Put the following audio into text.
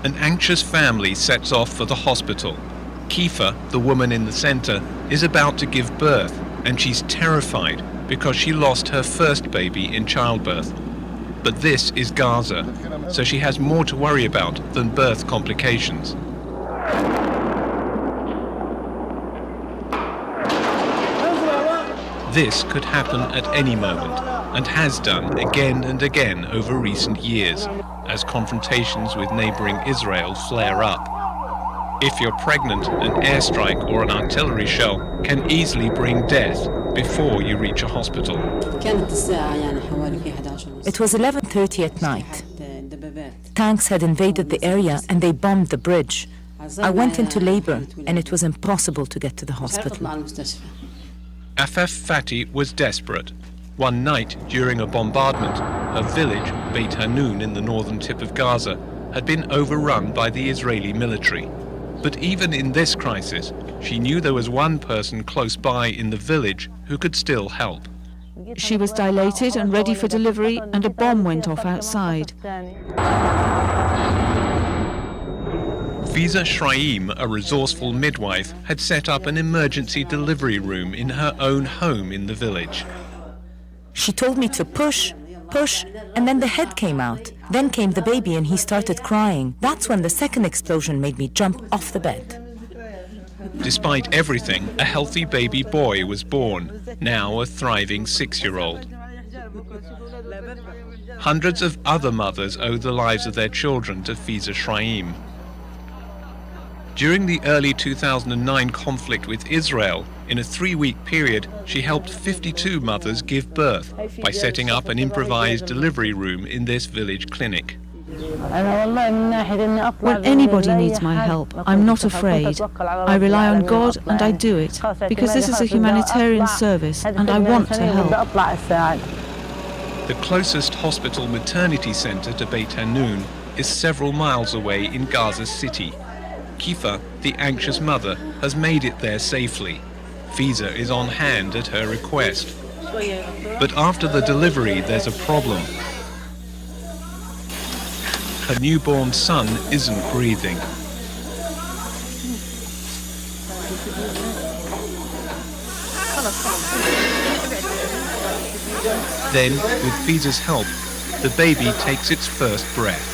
An anxious family sets off for the hospital. Kiefer, the woman in the center, is about to give birth, and she's terrified because she lost her first baby in childbirth. But this is Gaza, so she has more to worry about than birth complications. This could happen at any moment, and has done again and again over recent years, as confrontations with neighboring Israel flare up. If you're pregnant, an airstrike or an artillery shell can easily bring death before you reach a hospital. It was 11:30 at night. Tanks had invaded the area and they bombed the bridge. I went into labor and it was impossible to get to the hospital. Afaf Fati was desperate. One night during a bombardment, her village, Beit Hanun in the northern tip of Gaza, had been overrun by the Israeli military. But even in this crisis, she knew there was one person close by in the village who could still help. She was dilated and ready for delivery, and a bomb went off outside. Fiza Shraim, a resourceful midwife, had set up an emergency delivery room in her own home in the village. She told me to push, and then the head came out. Then came the baby and he started crying. That's when the second explosion made me jump off the bed. Despite everything, a healthy baby boy was born, now a thriving 6-year-old. Hundreds of other mothers owe the lives of their children to Fiza Shraim. During the early 2009 conflict with Israel, in a 3-week period, she helped 52 mothers give birth by setting up an improvised delivery room in this village clinic. When anybody needs my help, I'm not afraid. I rely on God and I do it, because this is a humanitarian service and I want to help. The closest hospital maternity center to Beit Hanun is several miles away in Gaza City. Kiefer, the anxious mother, has made it there safely. Fiza is on hand at her request. But after the delivery, there's a problem. Her newborn son isn't breathing. Then, with Fiza's help, the baby takes its first breath.